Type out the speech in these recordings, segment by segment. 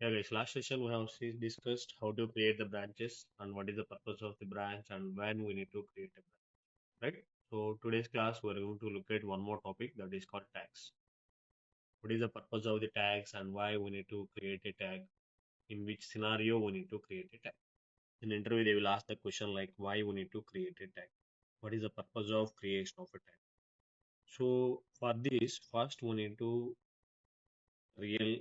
Yeah, guys, last session we have discussed how to create the branches and what is the purpose of the branch and when we need to create a branch, right? So today's class we're going to look at one more topic that is called tags. What is the purpose of the tags and why we need to create a tag? In which scenario we need to create a tag? In interview they will ask the question like why we need to create a tag? What is the purpose of creation of a tag? So for this, first we need to real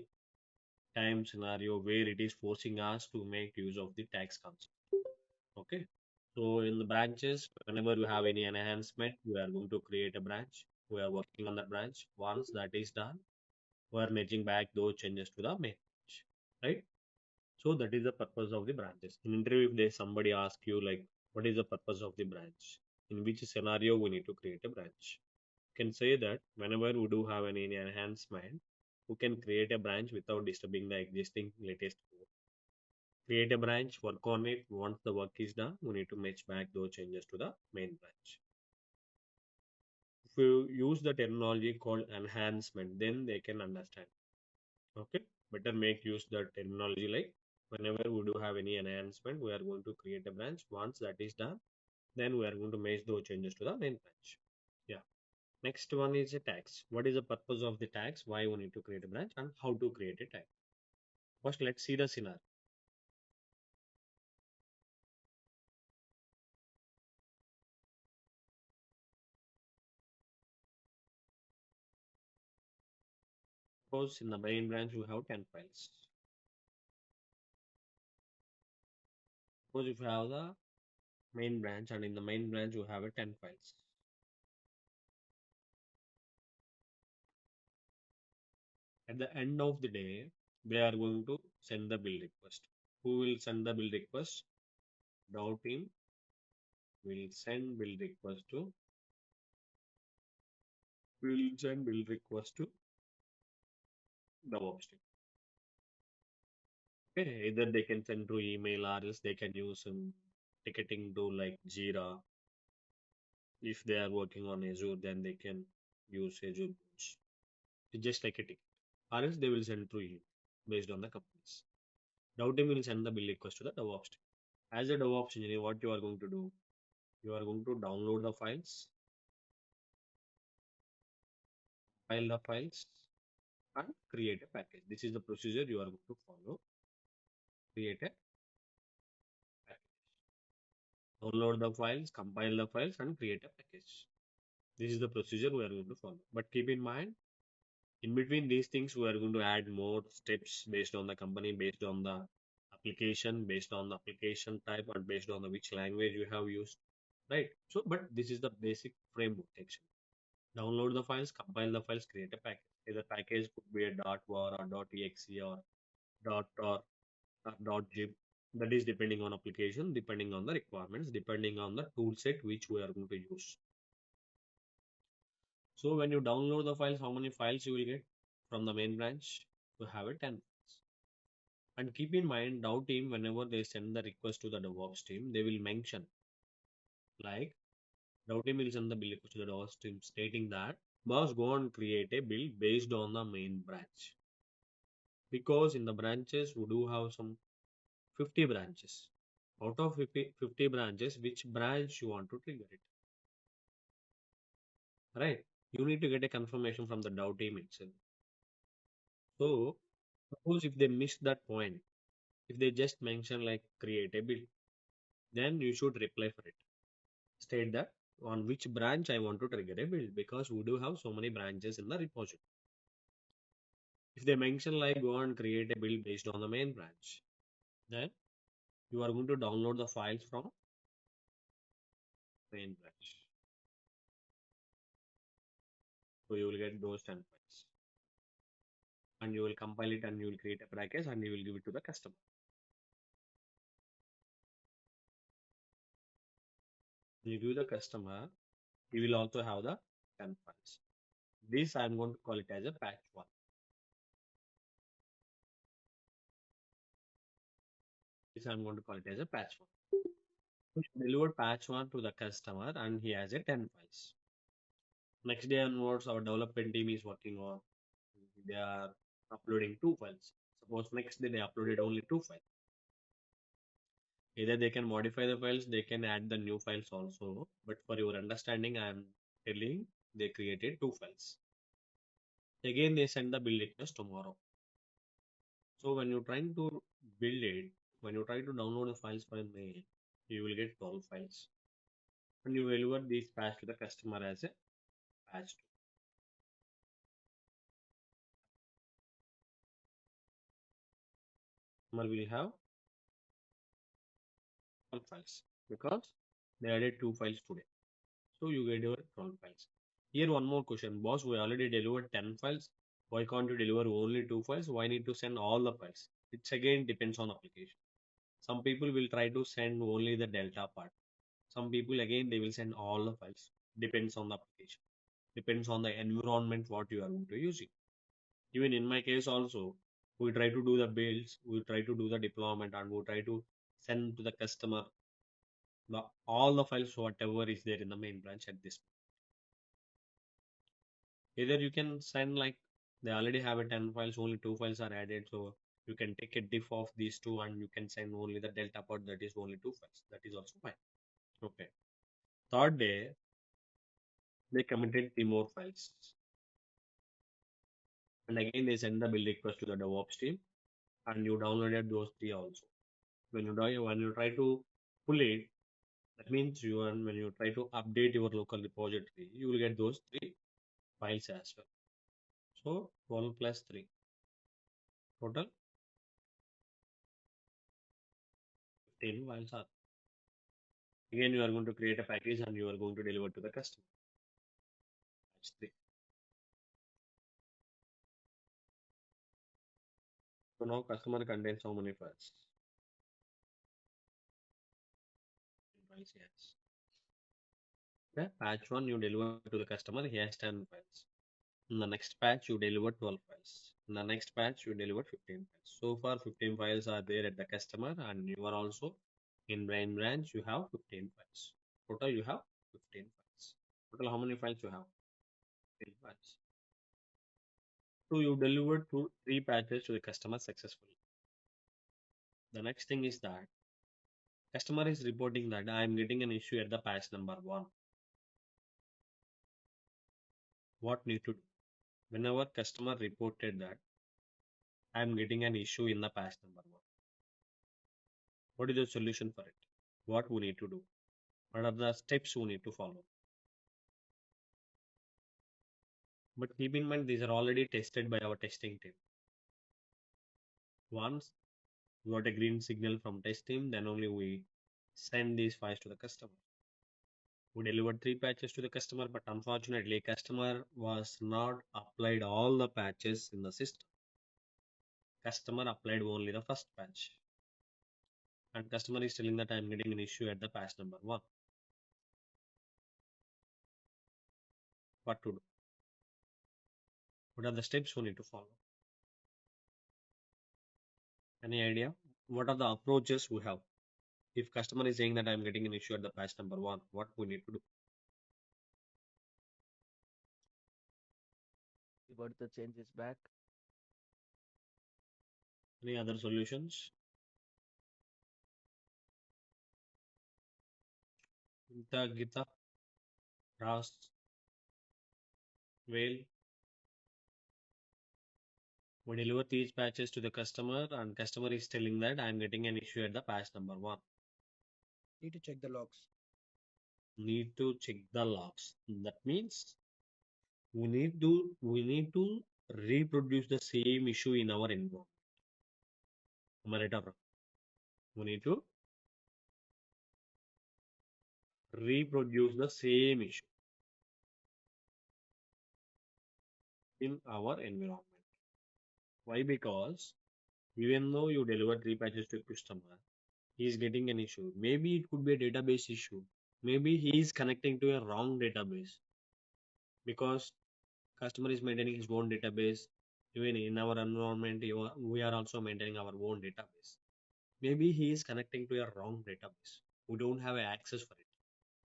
time scenario where it is forcing us to make use of the tags concept. Okay. So in the branches, whenever you have any enhancement, we are going to create a branch. We are working on that branch. Once that is done, we are merging back those changes to the main branch. Right? So that is the purpose of the branches. In interview, if there somebody ask you like, what is the purpose of the branch? In which scenario we need to create a branch? You can say that whenever we do have any enhancement, we can create a branch without disturbing the existing latest code. Create a branch, work on it. Once the work is done, we need to match back those changes to the main branch. If you use the terminology called enhancement, then they can understand. Okay, better make use the terminology like whenever we do have any enhancement, we are going to create a branch. Once that is done, then we are going to match those changes to the main branch. Yeah. Next one is a tags. What is the purpose of the tags? Why we need to create a branch and how to create a tag? First, let's see the scenario. Suppose in the main branch we have 10 files. Suppose if you have the main branch and in the main branch you have a 10 files. At the end of the day, they are going to send the build request. Who will send the build request? Dow team will send build request to DevOps team. Okay, either they can send through email or else they can use some ticketing tool like Jira. If they are working on Azure, then they can use Azure Bots. It's just like a ticket. Or else they will send through email based on the companies. Dow team will send the build request to the DevOps team. As a DevOps engineer, what you are going to do? You are going to download the files, file the files, and create a package. This is the procedure you are going to follow. Create a package. Download the files, compile the files, and create a package. This is the procedure we are going to follow. But keep in mind, in between these things, we are going to add more steps based on the company, based on the application, based on the application type, and based on the which language you have used. Right. So, but this is the basic framework actually. Download the files, compile the files, create a package. Either package could be a .var or .exe or .zip. That is depending on application, depending on the requirements, depending on the tool set which we are going to use. So when you download the files, how many files you will get from the main branch? You have a 10 files. And keep in mind, Dow team, whenever they send the request to the DevOps team, they will mention like Dow team will send the build request to the DevOps team stating that boss go and create a build based on the main branch. Because in the branches, we do have some 50 branches. Out of 50 branches, which branch you want to trigger it, right? You need to get a confirmation from the Dow team itself. So, suppose if they miss that point, if they just mention like create a build, then you should reply for it. State that on which branch I want to trigger a build because we do have so many branches in the repository. If they mention like go and create a build based on the main branch, then you are going to download the files from main branch. So you will get those 10 files and you will compile it and you will create a package and you will give it to the customer. You give the customer, you will also have the 10 files. This I'm going to call it as a patch one. This I'm going to call it as a patch one. So you delivered patch one to the customer and he has a 10 files. Next day onwards, our development team is working on, they are uploading two files. suppose next day they uploaded only two files. Either they can modify the files, they can add the new files also. But for your understanding, I am telling they created two files. Again, they send the build request tomorrow. So when you're trying to build it, when you try to download the files for a mail, you will get 12 files. And you will deliver these patch to the customer as a patch. Customer will have 12 files because they added two files today. So you get your 12 files. Here one more question. Boss, we already delivered 10 files. Why can't you deliver only two files? Why need to send all the files? It's again depends on application. Some people will try to send only the delta part. Some people again they will send all the files. Depends on the application. Depends on the environment what you are going to use it. Even in my case also, we try to do the builds, we try to do the deployment, and we try to send to the customer all the files whatever is there in the main branch at this. Either you can send like they already have a 10 files, only two files are added, so you can take a diff of these two and you can send only the delta part that is only two files. That is also fine. Okay. Third day, they committed three more files. And again, they send the build request to the DevOps team and you downloaded those three also. When you try to pull it, that means when you try to update your local repository, you will get those three files as well. So 12 plus 3 total 15 files are. Again, you are going to create a package and you are going to deliver to the customer. That's three. So now customer contains how many files? Files, yes. Okay. Patch 1 you deliver to the customer, he has 10 files. In the next patch you deliver 12 files. In the next patch you deliver 15 files. So far 15 files are there at the customer and you are also in main branch you have 15 files. Total you have 15 files. Total how many files you have? 15 files. So you delivered three patches to the customer successfully. The next thing is that customer is reporting that I am getting an issue at the patch number 1. What need to do? Whenever customer reported that I am getting an issue in the patch number 1, what is the solution for it? What we need to do? What are the steps we need to follow? But keep in mind these are already tested by our testing team. Once we got a green signal from test team, then only we send these files to the customer. We delivered three patches to the customer, but unfortunately customer was not applied all the patches in the system. Customer applied only the first patch. And customer is telling that I am getting an issue at the patch number 1. What to do? What are the steps we need to follow? Any idea? What are the approaches we have? If customer is saying that I am getting an issue at the patch number 1, what we need to do? Revert the changes back. Any other solutions? Gita, Gita, Ras, Whale. We deliver these patches to the customer and customer is telling that I am getting an issue at the patch number 1. Need to check the logs. Need to check the logs. That means we need to reproduce the same issue in our environment. Am I right or wrong? We need to reproduce the same issue in our environment. Why? Because even though you deliver three patches to a customer, he is getting an issue. Maybe it could be a database issue. Maybe he is connecting to a wrong database because customer is maintaining his own database. Even in our environment, we are also maintaining our own database. Maybe he is connecting to a wrong database. We don't have access for it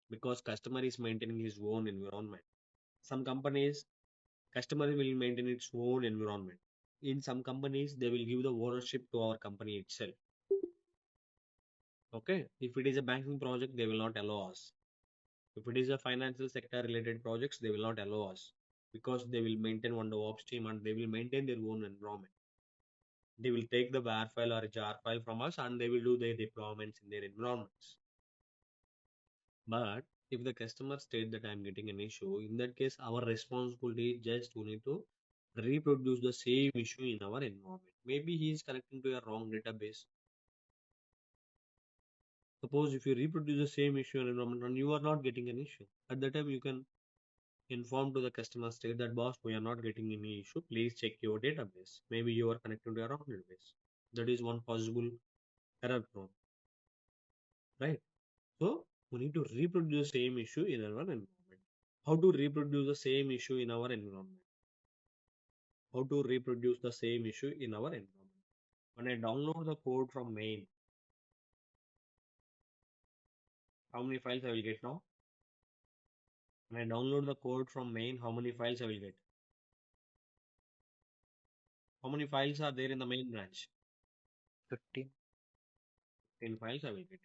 because customer is maintaining his own environment. Some companies, customer will maintain its own environment. In some companies, they will give the ownership to our company itself. Okay. If it is a banking project, they will not allow us. If it is a financial sector related projects, they will not allow us because they will maintain one DevOps team and they will maintain their own environment. They will take the WAR file or a jar file from us and they will do their deployments in their environments. But if the customer state that I'm getting an issue, in that case, our responsibility is just we need to reproduce the same issue in our environment. Maybe he is connecting to a wrong database. Suppose if you reproduce the same issue in environment and you are not getting an issue, at that time you can inform to the customer state that boss, we are not getting any issue. Please check your database. Maybe you are connected to a wrong database. That is one possible error prone, right? So we need to reproduce the same issue in our environment. How to reproduce the same issue in our environment? How to reproduce the same issue in our environment? When I download the code from main, how many files I will get now? When I download the code from main, how many files I will get? How many files are there in the main branch? 15. 10 files I will get it.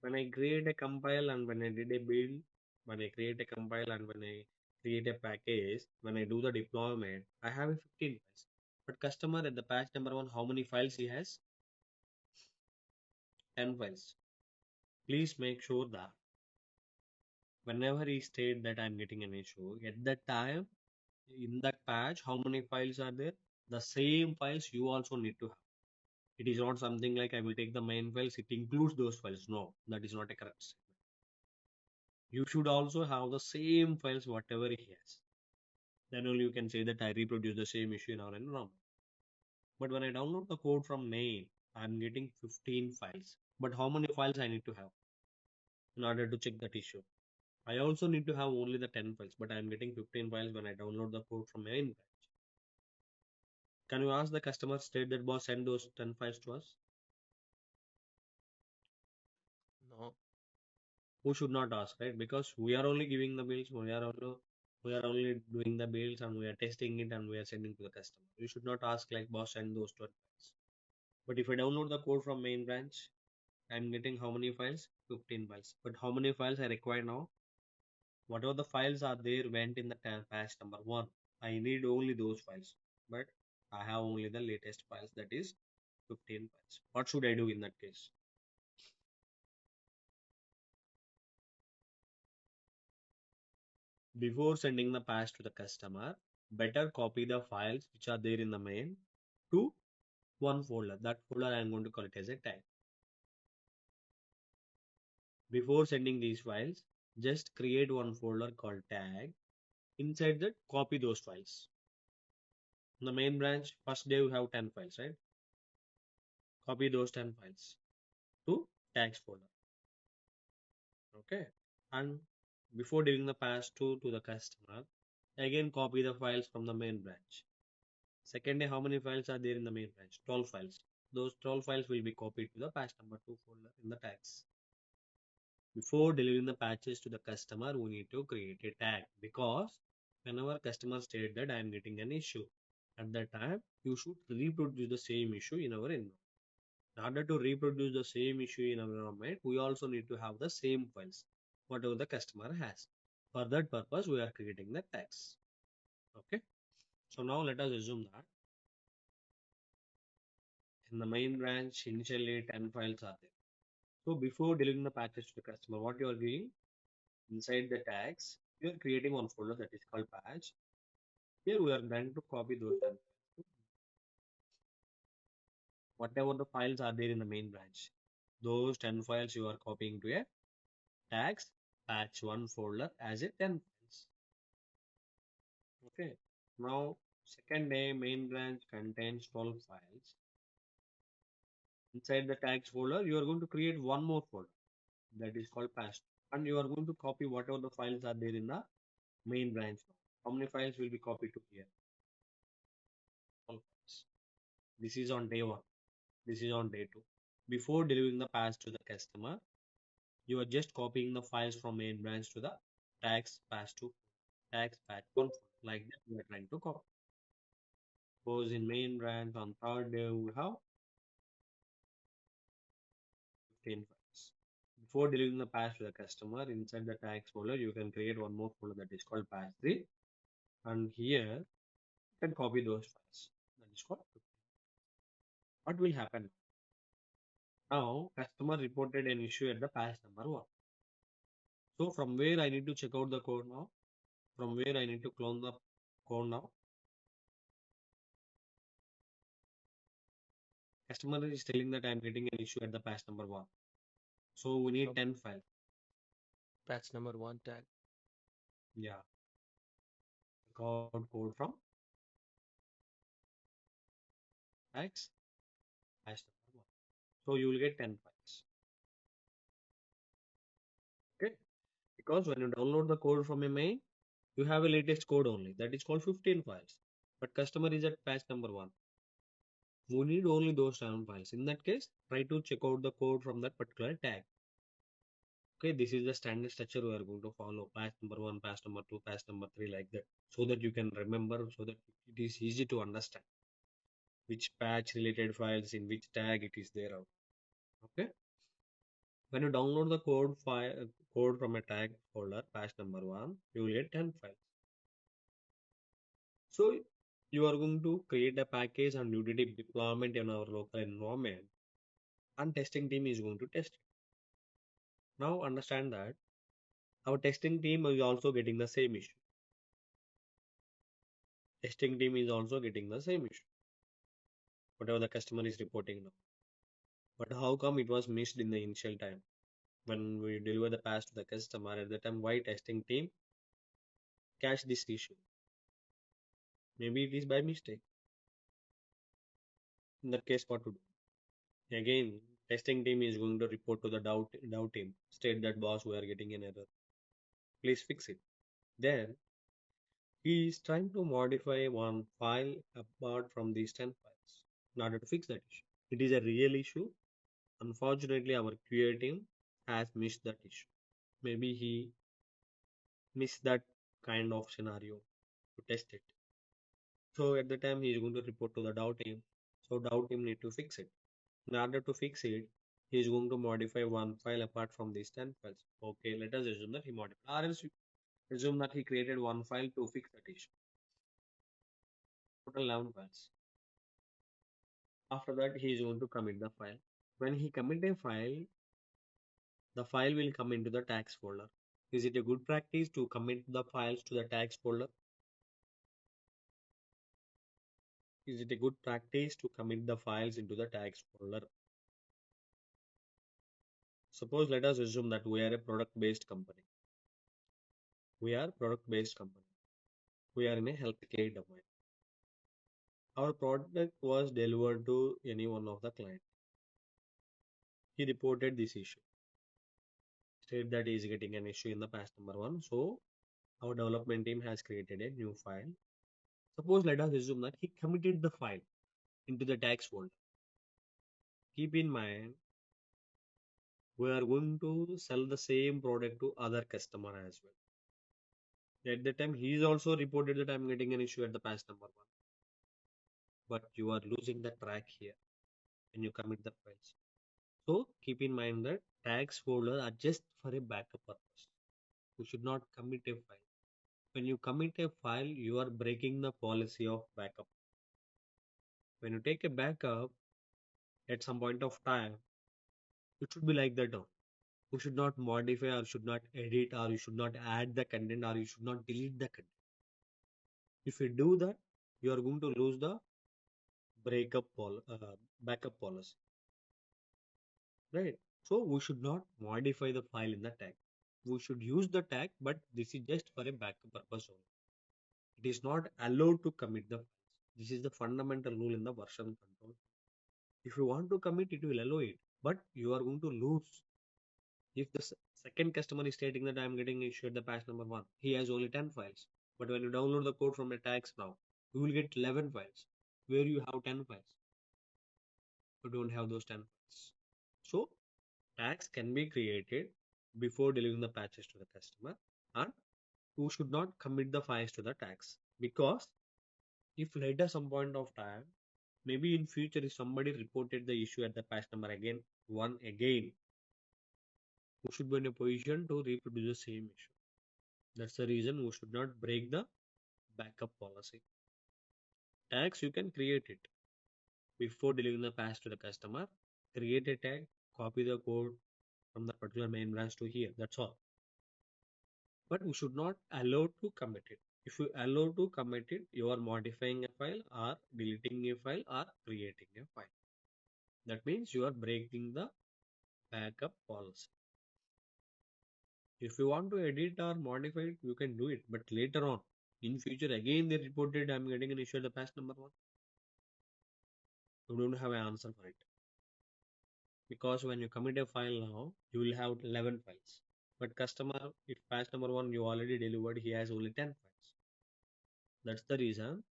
When I create a compile and when I did a build, when I create a compile and when I create a package, when I do the deployment, I have a 15 files. But customer at the patch number one, how many files he has? 10 files. Please make sure that whenever he state that I'm getting an issue, at that time in that patch, how many files are there? The same files you also need to have. It is not something like I will take the main files, it includes those files. No, that is not a correct statement. You should also have the same files, whatever he has. Then only you can say that I reproduce the same issue in our environment. But when I download the code from main, I'm getting 15 files. But how many files I need to have in order to check that issue? I also need to have only the 10 files, but I'm getting 15 files when I download the code from main branch. Can you ask the customer state that boss send those 10 files to us? No. Who should not ask, right? Because we are only giving the bills, we are only doing the bills and we are testing it and we are sending to the customer. You should not ask like boss send those 12 files. But if I download the code from main branch, I'm getting how many files? 15 files. But how many files I require now? Whatever the files are there went in the patch number one. I need only those files. But I have only the latest files, that is 15 files. What should I do in that case? Before sending the patch to the customer, better copy the files which are there in the main to one folder. That folder I am going to call it as a tag. Before sending these files, just create one folder called tag. Inside that, copy those files. In the main branch, first day you have 10 files, right? Copy those 10 files to tags folder. Okay. And before giving the pass to the customer, again copy the files from the main branch. Second day, how many files are there in the main branch? 12 files. Those 12 files will be copied to the patch number 2 folder in the tags. Before delivering the patches to the customer, we need to create a tag because whenever customer state that I am getting an issue, at that time you should reproduce the same issue in our environment. In order to reproduce the same issue in our environment, we also need to have the same files, whatever the customer has. For that purpose, we are creating the tags. Okay. So now let us assume that in the main branch, initially 10 files are there. So before delivering the patches to the customer, what you are doing inside the tags, you are creating one folder that is called patch. Here we are going to copy those 10 files. Whatever the files are there in the main branch, those 10 files you are copying to a tags patch 1 folder as a 10 files. Okay. Now, second day main branch contains 12 files. Inside the tags folder, you are going to create one more folder that is called patch. And you are going to copy whatever the files are there in the main branch. How many files will be copied to here? All files. This is on day one. This is on day two. Before delivering the patch to the customer, you are just copying the files from main branch to the tags patch 2, tags patch 1, like that we are trying to copy. Suppose in main branch on third day we have 15 files. Before delivering the patch to the customer, inside the tags folder, you can create one more folder that is called patch 3. And here you can copy those files. That is called. What will happen now? Customer reported an issue at the patch number 1. So from where I need to check out the code now? From where I need to clone the code now? Customer is telling that I'm getting an issue at the patch number 1. So we need from 10 files. patch number 1 tag. Yeah. Code from tags patch number 1. So you will get 10 files. Okay. Because when you download the code from a main, you have a latest code only. That is called 15 files. But customer is at patch number 1. We need only those 7 files. In that case, try to check out the code from that particular tag. Okay, this is the standard structure we are going to follow. Patch number 1, patch number 2, patch number 3, like that. So that you can remember, so that it is easy to understand which patch related files in which tag it is there. Okay. When you download the code from a tag folder, patch number 1, you will get 10 files. So you are going to create a package and do the deployment in our local environment, and testing team is going to test it. Now understand that our testing team is also getting the same issue. Testing team is also getting the same issue, whatever the customer is reporting now. But how come it was missed in the initial time when we deliver the patch to the customer? At the time, why testing team catch this issue? Maybe it is by mistake. In that case, what to do? Again, testing team is going to report to the doubt team, state that boss, we are getting an error. Please fix it. Then he is trying to modify one file apart from these 10 files in order to fix that issue. It is a real issue. Unfortunately, our QA team has missed that issue. Maybe he missed that kind of scenario to test it. So at the time, he is going to report to the doubt team. So doubt team need to fix it. In order to fix it, he is going to modify one file apart from these 10 files. Okay, let us assume that he modified. Or else assume that he created one file to fix that issue. Total 11 files. After that, he is going to commit the file. When he commit a file, the file will come into the tags folder. Is it a good practice to commit the files to the tags folder? Is it a good practice to commit the files into the tags folder? Suppose let us assume that we are a product-based company. We are product-based company. We are in a healthcare domain. Our product was delivered to any one of the client. He reported this issue. State that he is getting an issue in the patch number 1. So our development team has created a new file. Suppose let us assume that he committed the file into the tags folder. Keep in mind, we are going to sell the same product to other customer as well. At the time, he is also reported that I'm getting an issue at the patch number 1. But you are losing the track here when you commit the files. So keep in mind that tags folder are just for a backup purpose. You should not commit a file. When you commit a file, you are breaking the policy of backup. When you take a backup at some point of time, it should be like that. You should not modify or should not edit or you should not add the content or you should not delete the content. If you do that, you are going to lose the backup policy, right? So we should not modify the file in the tag. We should use the tag, but this is just for a backup purpose only. It is not allowed to commit the files. This is the fundamental rule in the version control. If you want to commit, it will allow it, but you are going to lose. If the second customer is stating that I am getting issued the patch number 1, he has only 10 files. But when you download the code from the tags now, you will get 11 files. Where you have 10 files, you don't have those 10 files. So tags can be created before delivering the patches to the customer, and you should not commit the files to the tags because If later some point of time, maybe in future if somebody reported the issue at the patch number again, one again, we should be in a position to reproduce the same issue. That's the reason we should not break the backup policy. Tags, you can create it before delivering the patch to the customer. Create a tag, copy the code from the particular main branch to here. That's all. But we should not allow to commit it. If you allow to commit it, you are modifying a file or deleting a file or creating a file. That means you are breaking the backup policy. If you want to edit or modify it, you can do it. But later on, in future, again they reported I'm getting an issue at the patch number one. You don't have an answer for it. Because when you commit a file now, you will have 11 files. But customer, if patch number one you already delivered, he has only 10 files. That's the reason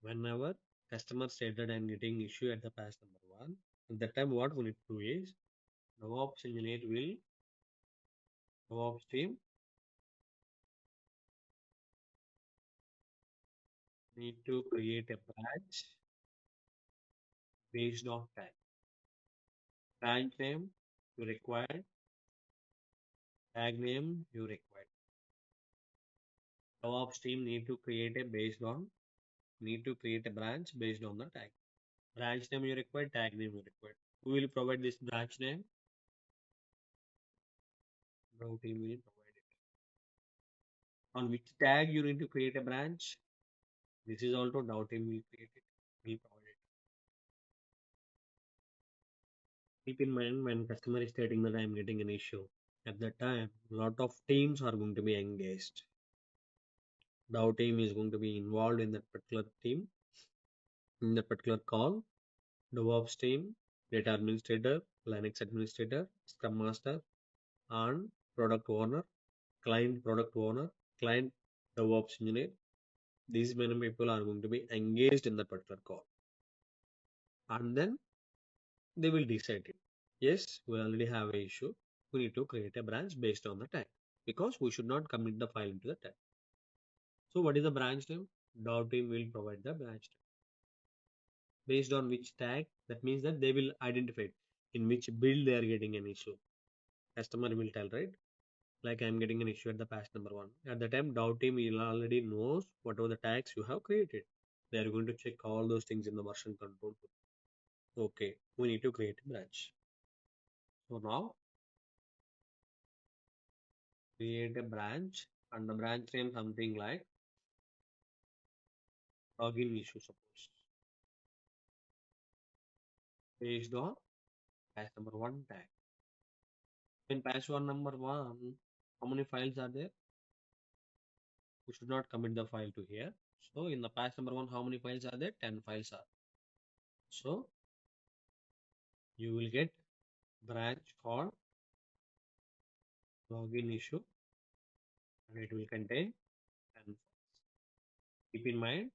whenever customer said that I'm getting issue at the patch number one, at that time what we need to do is DevOps engineer will DevOps team need to create a branch based on tag. Branch name you require, tag name you require. DevOps team need to create a branch based on the tag. Branch name you require, tag name you require. Who will provide this branch name? Dev team will provide it. On which tag you need to create a branch? This is also Dev team will create it. Will provide it. Keep in mind when customer is stating that I am getting an issue. At that time, lot of teams are going to be engaged. Dev team is going to be involved in that particular team, in that particular call. DevOps team, data administrator, Linux administrator, Scrum master, and product owner, client product owner, client DevOps engineer. These many people are going to be engaged in that particular call. And then they will decide it. Yes, we already have an issue. We need to create a branch based on the tag because we should not commit the file into the tag. So what is the branch name? Dev team will provide the branch name. Based on which tag, that means that they will identify in which build they are getting an issue. Customer will tell, right? Like I'm getting an issue at the patch number one. At the time, Dow team will already knows whatever the tags you have created. They are going to check all those things in the version control. Okay, we need to create a branch. So now create a branch and the branch name something like login issue suppose. Based on patch number one tag. In patch one number one, how many files are there? We should not commit the file to here. So in the patch number one, how many files are there? 10 files are. So you will get branch called login issue and it will contain 10 files. Keep in mind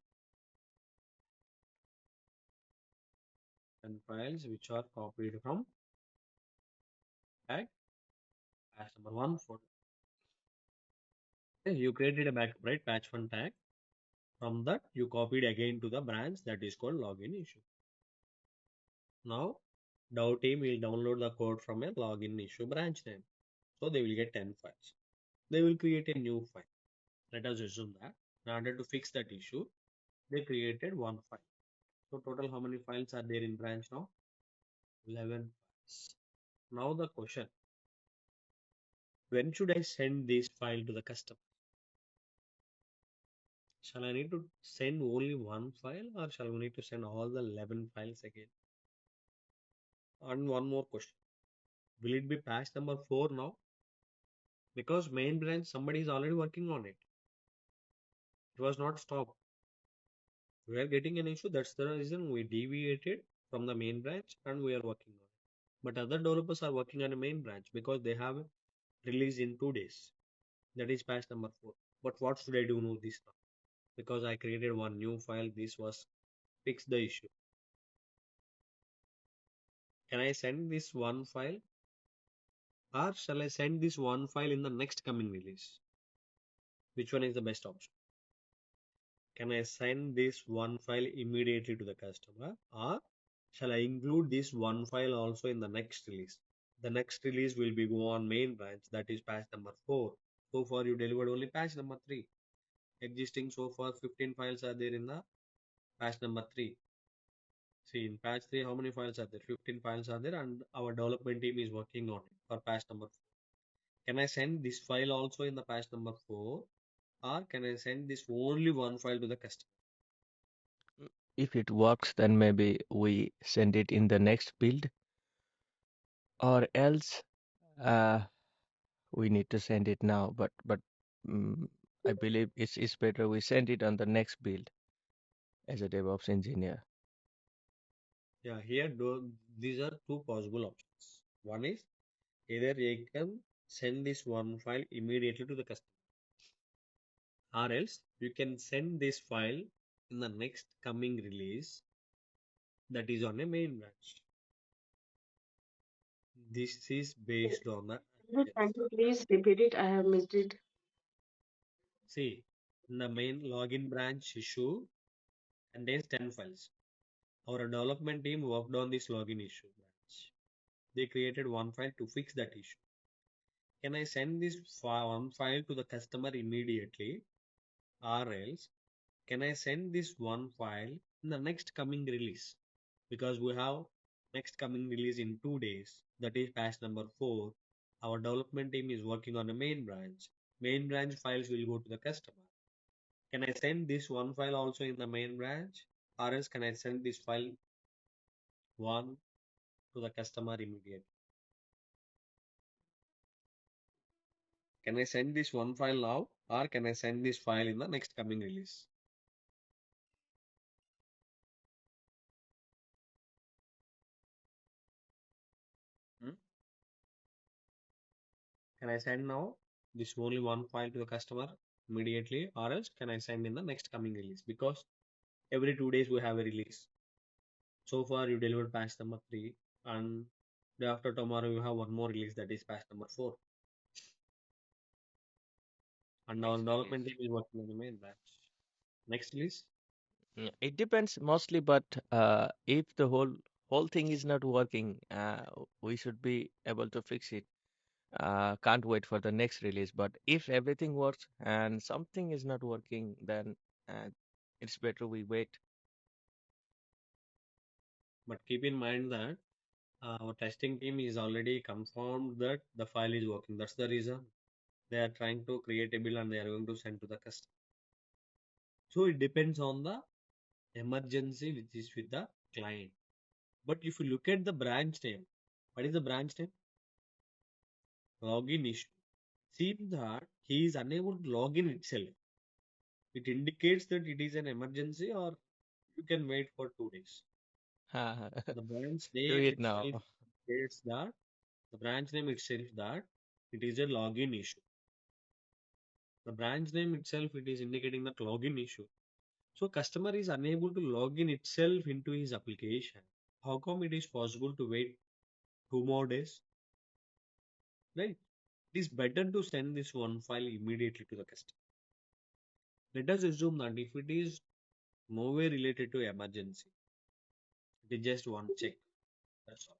10 files which are copied from tag patch number one folder. Okay, you created a backup, right? Patch one tag. From that, you copied again to the branch that is called login issue. Now, Dev team will download the code from a login issue branch name. So they will get 10 files. They will create a new file. Let us assume that in order to fix that issue, they created one file. So total how many files are there in branch now? 11 files. Now the question, when should I send this file to the customer? Shall I need to send only one file or shall we need to send all the 11 files again? And one more question. Will it be patch number 4 now? Because main branch, somebody is already working on it. It was not stopped. We are getting an issue. That's the reason we deviated from the main branch and we are working on it. But other developers are working on a main branch because they have released in 2 days. That is patch number 4. But what should I do now this now? Because I created one new file. This was fix the issue. Can I send this one file or shall I send this one file in the next coming release? Which one is the best option? Can I send this one file immediately to the customer, or shall I include this one file also in the next release? The next release will be go on main branch, that is patch number 4. So far you delivered only patch number 3. Existing so far 15 files are there in the patch number 3. See, in patch 3, how many files are there? 15 files are there, and our development team is working on it for patch number 4. Can I send this file also in the patch number 4, or can I send this only one file to the customer? If it works, then maybe we send it in the next build, or else uh, we need to send it now. But mm, I believe it's better we send it on the next build as a DevOps engineer. Yeah, here these are two possible options. One is either you can send this one file immediately to the customer, or else you can send this file in the next coming release that is on a main branch. This is based on the Can urgency. you please repeat it? I have missed it. See, in the main login branch issue contains 10 files. Our development team worked on this login issue branch. They created one file to fix that issue. Can I send this one file to the customer immediately, or else can I send this one file in the next coming release? Because we have next coming release in 2 days, that is patch number 4. Our development team is working on a main branch. Main branch files will go to the customer. Can I send this one file also in the main branch, or else can I send this file one to the customer immediately? Can I send this one file now, or can I send this file in the next coming release? Hmm? Can I send now this only one file to the customer immediately, or else can I send in the next coming release? Because every 2 days we have a release. So far you delivered patch number 3, and day after tomorrow you have one more release, that is patch number 4. And our Next development release. team is working on the main batch. Next release, It depends mostly, but if the whole thing is not working, we should be able to fix it. Can't wait for the next release. But if everything works and something is not working, then uh, it's better we wait. but keep in mind that our testing team is already confirmed that the file is working. That's the reason they are trying to create a bill and they are going to send to the customer. So it depends on the emergency which is with the client. But if you look at the branch name, what is the branch name? Login issue. Seems that he is unable to log in itself. It indicates that it is an emergency, or you can wait for 2 days. The branch Do name it now. itself states that the branch name itself that it is a login issue. The branch name itself it is indicating that login issue. So customer is unable to log in itself into his application. How come it is possible to wait 2 more days? Right? It is better to send this one file immediately to the customer. Let us assume that if it is nowhere related to emergency, it is just one check. That's all.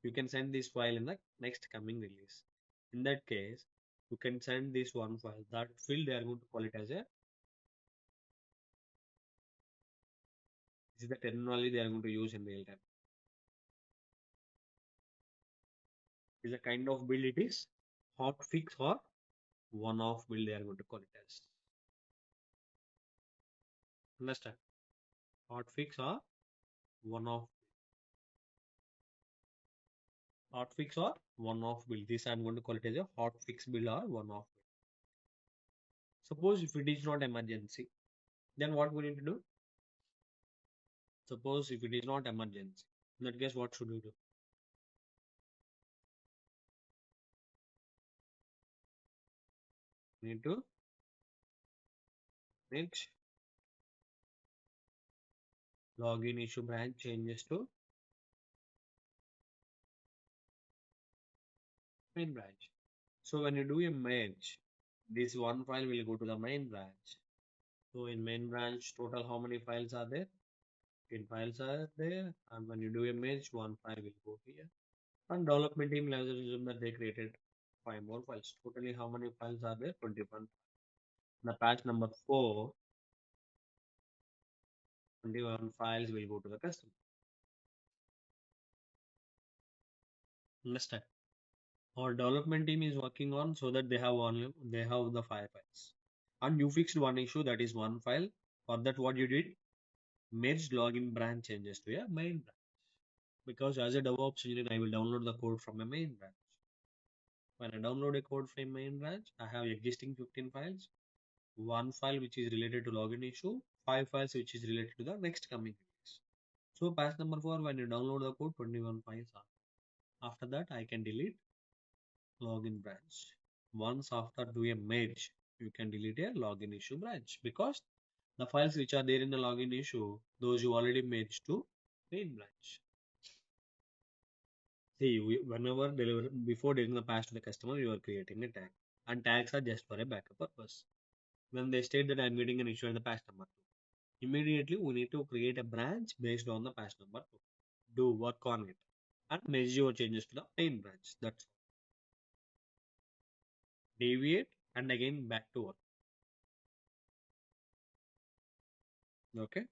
You can send this file in the next coming release. In that case, you can send this one file. That field they are going to call it as a, this is the terminology they are going to use in real time. Is a kind of build it is hot fix or one off build they are going to call it as. Understand? Hot fix or one off, hot fix or one off build. This I'm going to call it as a hot fix build or one off build. Suppose if it is not emergency, then what we need to do? Suppose if it is not emergency, in that case, what should we do? We need to make login issue branch changes to main branch. So when you do a merge, this one file will go to the main branch. So in main branch, total how many files are there? 10 files are there. And when you do a merge, one file will go here. And development team will assume that they created 5 more files. Totally how many files are there? 21. The patch number 4, 21 files will go to the customer. Understand? Our development team is working on so that they have the 5 files. And you fixed one issue, that is one file. For that, what you did? Merged login branch changes to a main branch. Because as a DevOps engineer, I will download the code from a main branch. When I download a code from main branch, I have existing 15 files, one file which is related to login issue, 5 files which is related to the next coming release. So patch number 4, when you download the code, 21 files are. After that, I can delete login branch. Once after do a merge, you can delete a login issue branch because the files which are there in the login issue, those you already merged to main branch. See, whenever before delivering the patch to the customer, you are creating a tag, and tags are just for a backup purpose. When they state that I'm getting an issue in the patch number 2, immediately we need to create a branch based on the patch number 2. Do work on it and merge your changes to the main branch. That's deviate and again back to work. Okay.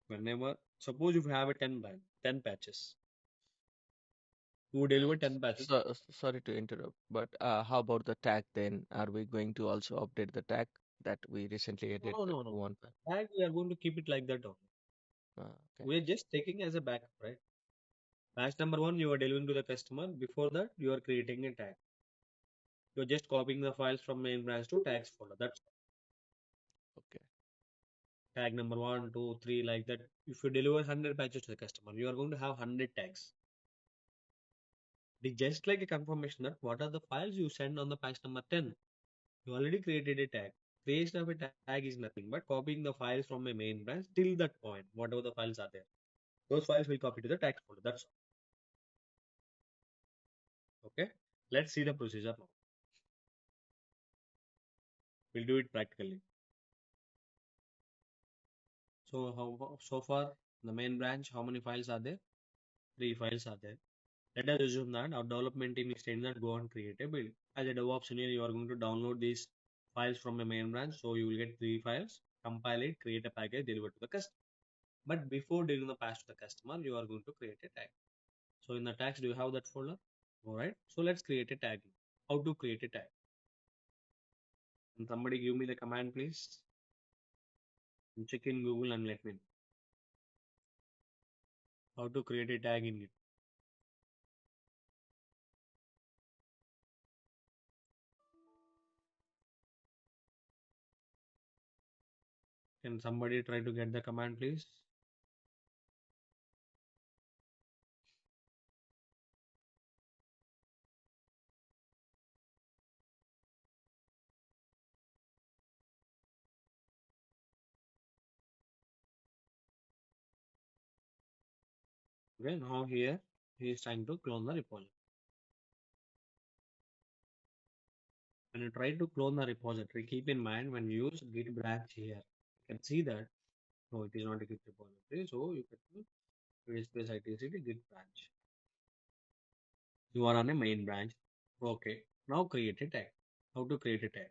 Whenever suppose if you have a 10 patches, you deliver 10 patches. Sorry to interrupt, but how about the tag then? Are we going to also update the tag that we recently added No. one? Tag we are going to keep it like that only. Okay. We are just taking as a backup, right? Patch number 1 you are delivering to the customer. Before that you are creating a tag. You are just copying the files from main branch to tags folder. That's Okay. tag number 1, 2, 3 like that. If you deliver 100 patches to the customer, you are going to have 100 tags. It is just like a confirmation that what are the files you send on the patch number 10. You already created a tag. Creation of a tag is nothing but copying the files from a main branch till that point, whatever the files are there. Those files will copy to the tags folder. That's all. Okay. Let's see the procedure now. We'll do it practically. So far the main branch, how many files are there? 3 files are there. Let us assume that our development team is saying that go and create a build. As a DevOps engineer, you are going to download these files from a main branch. So you will get 3 files, compile it, create a package, deliver to the customer. But before delivering the patch to the customer, you are going to create a tag. So in the tags, do you have that folder? Alright. So let's create a tag. How to create a tag? Can somebody give me the command, please? Check in Google and let me know how to create a tag in it. Can somebody try to get the command, please? Okay, now here he is trying to clone the repository. When you try to clone the repository, keep in mind when you use git branch here, you can see that no, it is not a git repository. So you can use space itcd git branch. You are on a main branch. Okay, now create a tag. How to create a tag?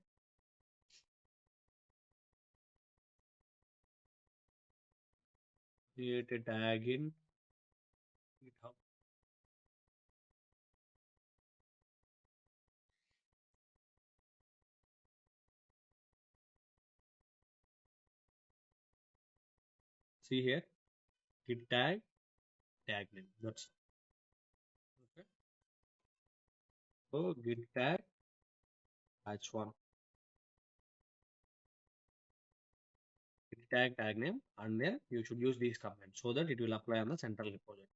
Create a tag in GitHub. See here, git tag name. That's okay. So git patch one, git tag name, and then you should use these commands so that it will apply on the central repository.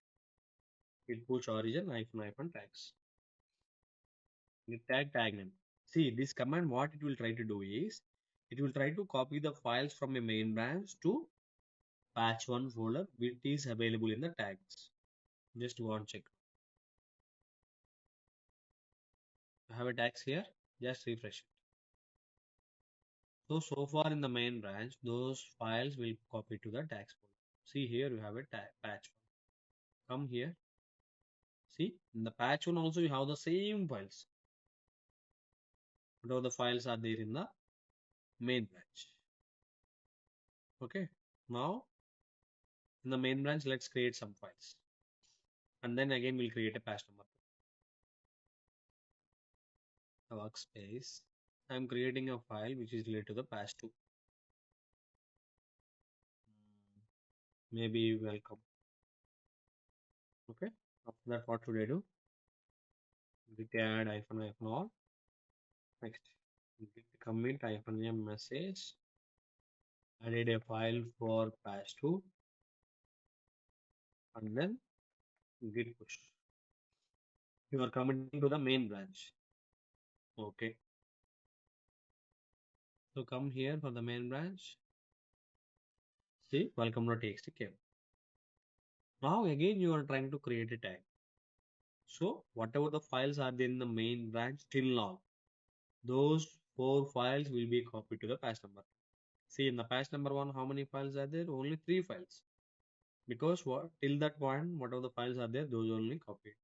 Git push origin hyphen tags. Git tag name. See this command, what it will try to do is it will try to copy the files from a main branch to patch one folder which is available in the tags. Just go and check. I have a tags here. Just refresh it. So far in the main branch, those files will copy to the tags folder. See here you have a patch file. Come here. See, in the patch one also you have the same files. Whatever the files are there in the main branch. Okay. Now, in the main branch, let's create some files. And then again, we'll create a patch number. A workspace. I'm creating a file which is related to the patch 2. Maybe welcome. Okay. After that, what should I do? Git add -hyphen all. Next, git commit -m message. Added a file for patch 2. And then git push. You are committing to the main branch. Okay. So come here for the main branch. See, welcome.txt came. Now again you are trying to create a tag. So whatever the files are there in the main branch till now, those 4 files will be copied to the patch number. See in the patch number 1, how many files are there? Only 3 files. Because what till that point, whatever the files are there, those only copied.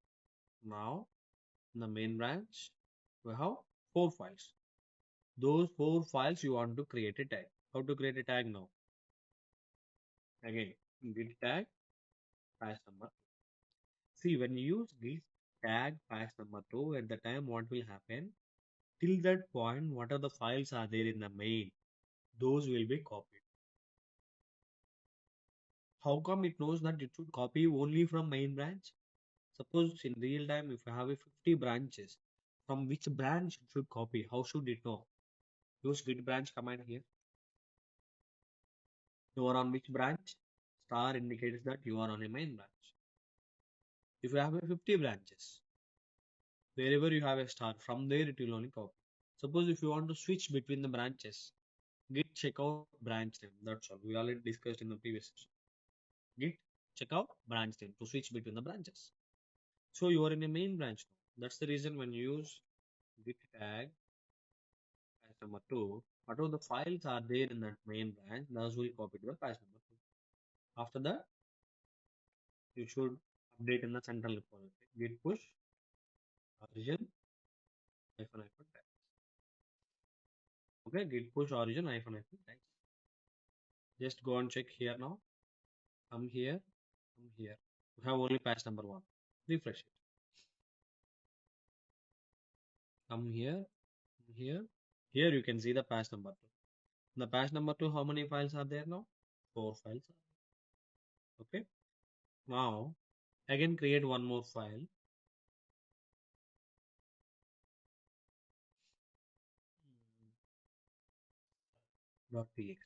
Now in the main branch, we have 4 files. Those 4 files you want to create a tag. How to create a tag now? Again, git tag patch number. See, when you use git tag patch number 2, at the time what will happen? Till that point, what are the files are there in the main? Those will be copied. How come it knows that it should copy only from main branch? Suppose in real time, if you have a 50 branches, from which branch it should copy? How should it know? Use git branch command here. You are on which branch? Star indicates that you are on a main branch. If you have a 50 branches, wherever you have a star, from there it will only copy. Suppose if you want to switch between the branches, git checkout branch name. That's all. We already discussed in the previous session. Git checkout branch name to switch between the branches. So you are in a main branch now. That's the reason when you use git tag patch number 2, whatever the files are there in that main branch, those will copy to the patch number 2. After that, you should update in the central repository. Git push origin -hyphen tag. Okay, git push origin -hyphen tag. Just go and check here now. Come here, come here. You have only patch number 1. Refresh it. Come here, come here. Here you can see the patch number 2. In the patch number 2, how many files are there now? 4 files. Okay. Now, again create one more file. .txt.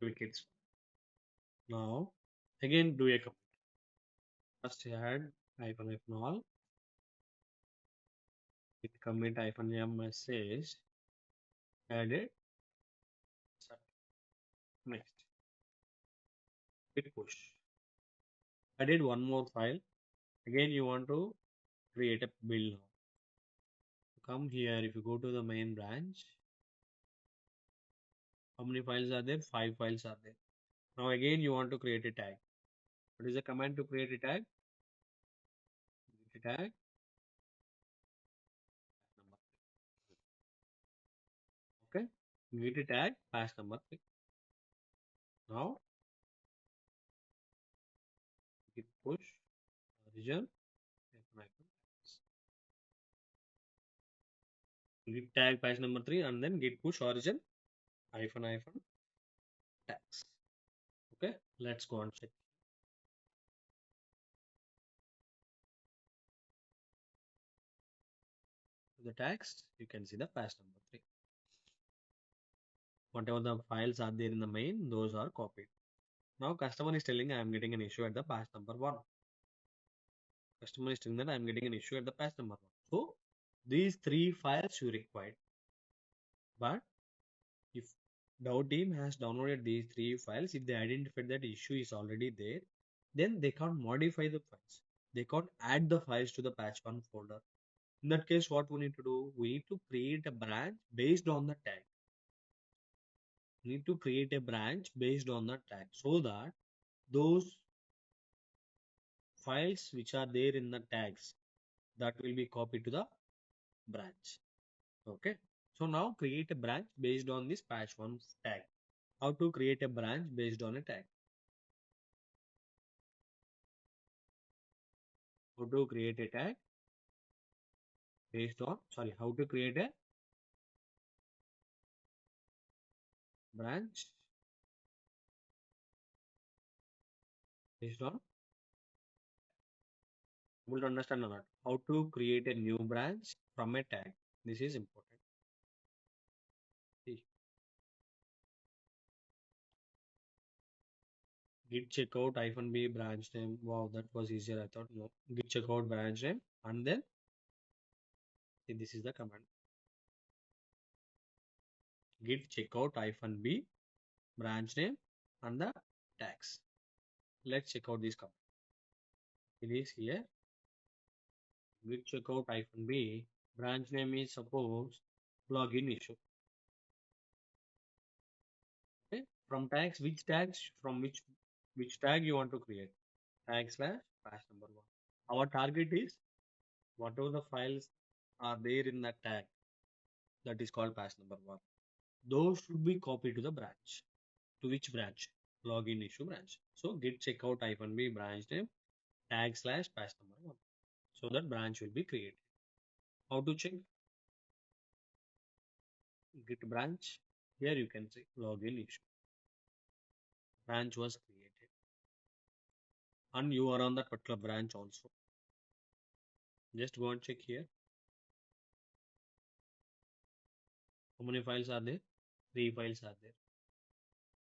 Certificates. Now, again do a command. First add -hyphen all. Git commit -m message. Add it. Next. Git push. Added one more file. Again, you want to create a build now. Come here. If you go to the main branch, how many files are there? 5 files are there. Now again, you want to create a tag. What is the command to create a tag? Git tag number. Okay. Git tag patch number 3. Now git push origin git tag patch number 3 and then git push origin -hyphen tags. Okay. Let's go and check the tags. You can see the patch number 3. Whatever the files are there in the main, those are copied. Now customer is telling I am getting an issue at the patch number 1. Customer is telling that I am getting an issue at the patch number 1. So these 3 files you required. But if our team has downloaded these 3 files, if they identified that issue is already there, then they can't modify the files. They can't add the files to the patch 1 folder. In that case, what we need to do? We need to create a branch based on the tag. need to create a branch based on the tag so that those files which are there in the tags that will be copied to the branch. Okay. So now create a branch based on this patch1 tag. How to create a branch based on a tag? How to create a tag based on, how to create a branch based on, able to understand or not? How to create a new branch from a tag. This is important. See, git checkout -b branch name. Wow, that was easier. I thought no. Git checkout branch name, and then see, this is the command. Git checkout -b branch name and the tags. Let's check out this command. It is here. Git checkout -b branch name is suppose login issue. Okay. From tags, from which tag you want to create? Tag slash patch number 1. Our target is whatever the files are there in that tag that is called patch number 1. Those should be copied to the branch. To which branch? Login issue branch. So git checkout -b branch name tag slash patch number 1. So that branch will be created. How to check? Git branch. Here you can see login issue. Branch was created. And you are on that particular branch also. Just go and check here. How many files are there? 3 files are there.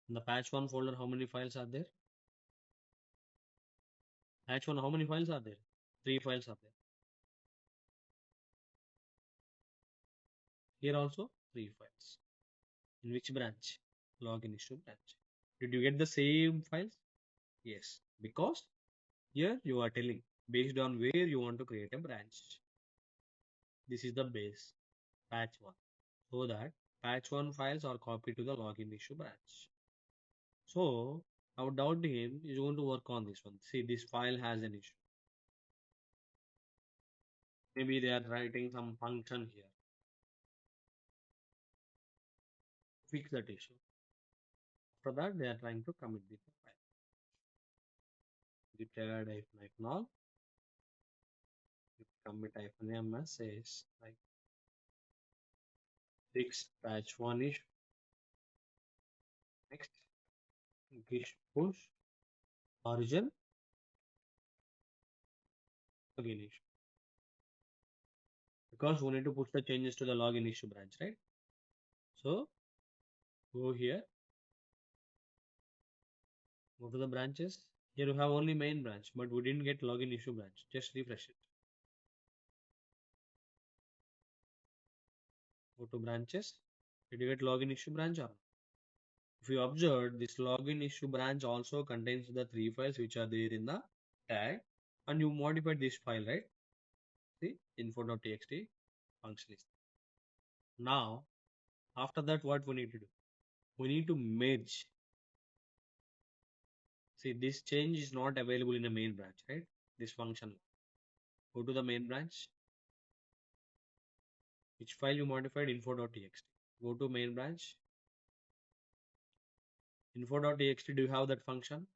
In the patch1 folder, how many files are there? Patch1, how many files are there? 3 files are there. Here also 3 files. In which branch? Login issue branch. Did you get the same files? Yes. Because here you are telling based on where you want to create a branch. This is the base. Patch1. So that patch1 files are copied to the login issue branch. So our doubt team is going to work on this one. See, this file has an issue. Maybe they are writing some function here. Fix that issue. After that, they are trying to commit the file. Git -now commit -ms says like fix patch1 issue. Next, git push origin login issue. Because we need to push the changes to the login issue branch, right? So go here, go to the branches. Here you have only main branch, but we didn't get login issue branch. Just refresh it. Go to branches. Did you get login issue branch or not? If you observe, this login issue branch also contains the 3 files which are there in the tag, and you modified this file, right? See, info.txt function is. Now, after that, what we need to do? We need to merge. See, this change is not available in the main branch, right? This function. Go to the main branch. Which file you modified? Info.txt. Go to main branch. Info.txt, do you have that function?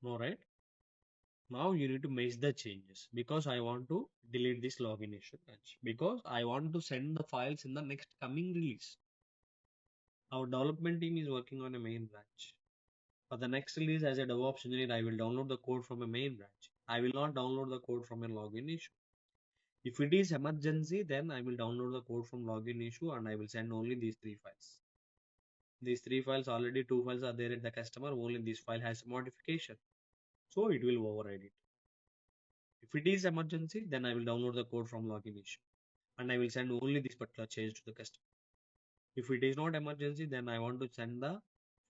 No, right? Now you need to make the changes because I want to delete this login issue branch because I want to send the files in the next coming release. Our development team is working on a main branch. For the next release, as a DevOps engineer, I will download the code from a main branch. I will not download the code from a login issue. If it is emergency, then I will download the code from login issue and I will send only these 3 files. These 3 files, already 2 files are there at the customer, only this file has a modification. So it will override it. If it is emergency, then I will download the code from login issue and I will send only this particular change to the customer. If it is not emergency, then I want to send the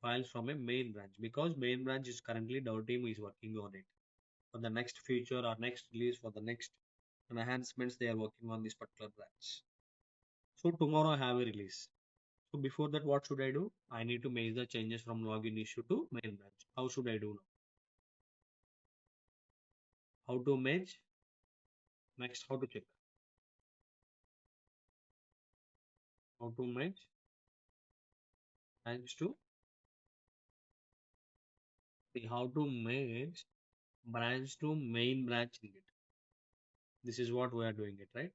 files from a main branch because main branch is currently dev team is working on it. For the next feature or next release, for the next enhancements, they are working on this particular branch. So tomorrow I have a release. So before that, what should I do? I need to make the changes from login issue to main branch. How should I do now? How to merge? Next, how to check? How to merge branch to see how to merge branch to main branch in it. This is what we are doing it, right?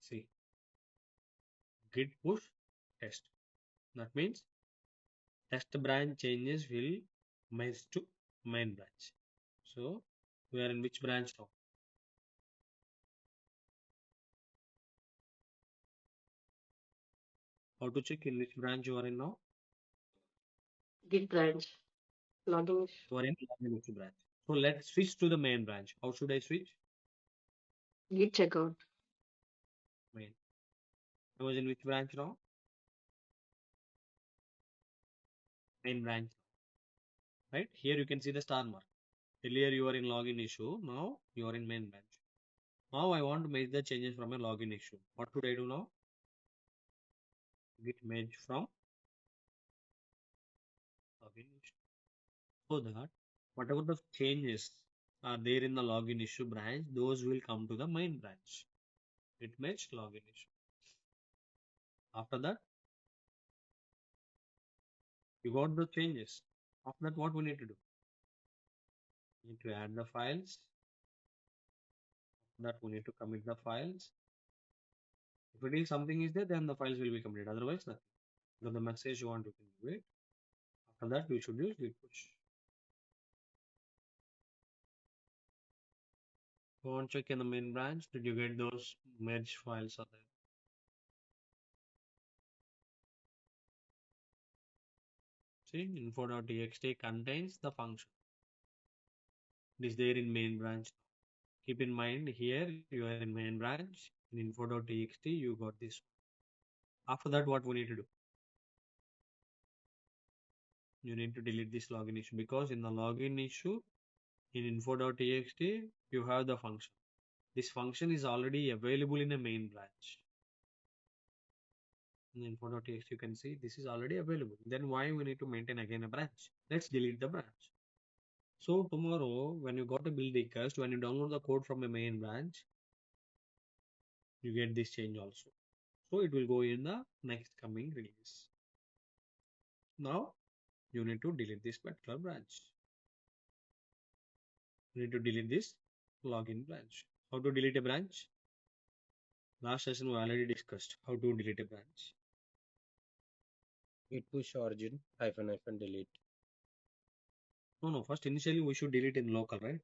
See, git push test. That means test branch changes will merge to main branch. So we are in which branch now? How to check in which branch you are in now? Git branch. Login issue. You are in login issue branch. So let's switch to the main branch. How should I switch? Git checkout. Main. I was in which branch now? Main branch. Right? Here you can see the star mark. Earlier you are in login issue. Now you are in main branch. Now I want to make the changes from a login issue. What should I do now? Git merge from login issue. So that whatever the changes are there in the login issue branch, those will come to the main branch. Git merge login issue. After that, you got the changes. After that, what we need to do? We need to add the files. After that, we need to commit the files. If it is something is there, then the files will be committed. Otherwise, nothing. So the message you want to do it. After that, we should use git push. Go and check in the main branch. Did you get those merge files are there? See, info.txt contains the function. It is there in main branch. Keep in mind here you are in main branch. In info.txt you got this. After that, what we need to do? You need to delete this login issue because in the login issue in info.txt you have the function. This function is already available in a main branch. In info.txt you can see this is already available. Then why we need to maintain again a branch? Let's delete the branch. So tomorrow when you got a build request, when you download the code from a main branch, you get this change also. So it will go in the next coming release. Now you need to delete this particular branch. You need to delete this login branch. How to delete a branch? Last session we already discussed how to delete a branch. Git push origin hyphen delete. No, first initially we should delete in local, right?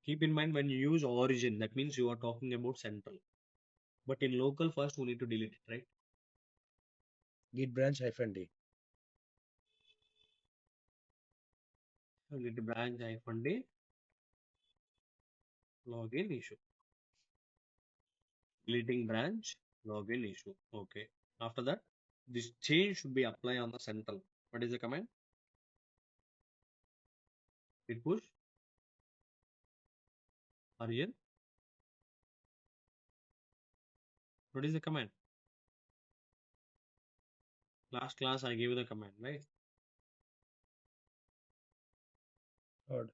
Keep in mind when you use origin, that means you are talking about central. But in local, first we need to delete it, right? Git branch hyphen d. Delete branch hyphen d login issue. Deleting branch login issue. Okay. After that, this change should be applied on the central. What is the command? Git push origin. What is the command? Last class I gave you the command, right? Odd.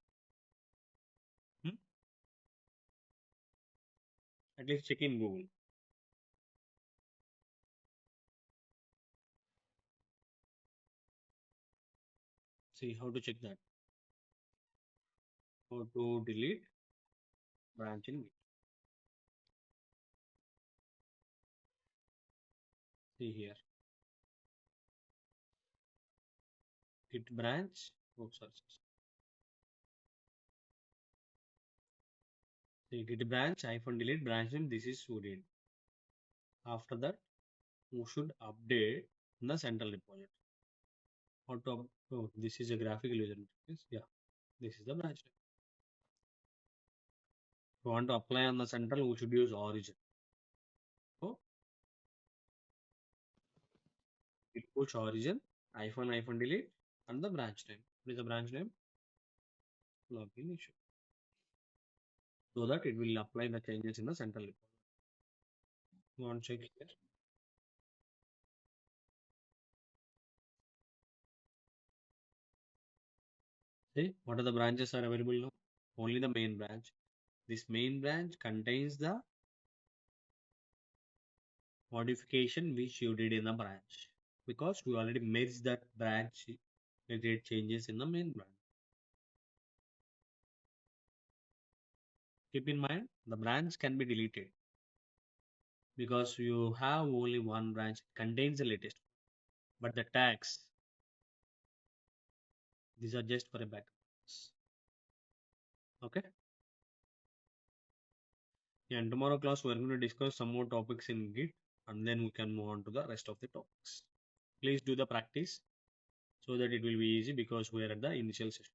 Hmm? At least check in Google. See how to check that. How to delete branch in Git. See here. Git branch. Oh, sorry. See git branch hyphen delete branch name. This is we did. After that, we should update the central repository. How to oh, this is a graphical user interface. Yeah, this is the branch name. If you want to apply on the central, we should use origin. So git push origin hyphen delete and the branch name. What is the branch name? Login issue. so that it will apply the changes in the central repository. You want to check here? See, what are the branches are available now? Only the main branch. This main branch contains the modification which you did in the branch, because we already merged that branch. We did changes in the main branch. Keep in mind, the branch can be deleted because you have only one branch. It contains the latest, but the tags, these are just for a backup. Okay. Yeah, in tomorrow class we are going to discuss some more topics in Git, and then we can move on to the rest of the topics. Please do the practice so that it will be easy, because we are at the initial session.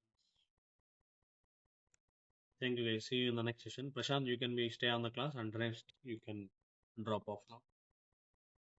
Thank you guys. See you in the next session. Prashant, you can be stay on the class, and rest you can drop off now.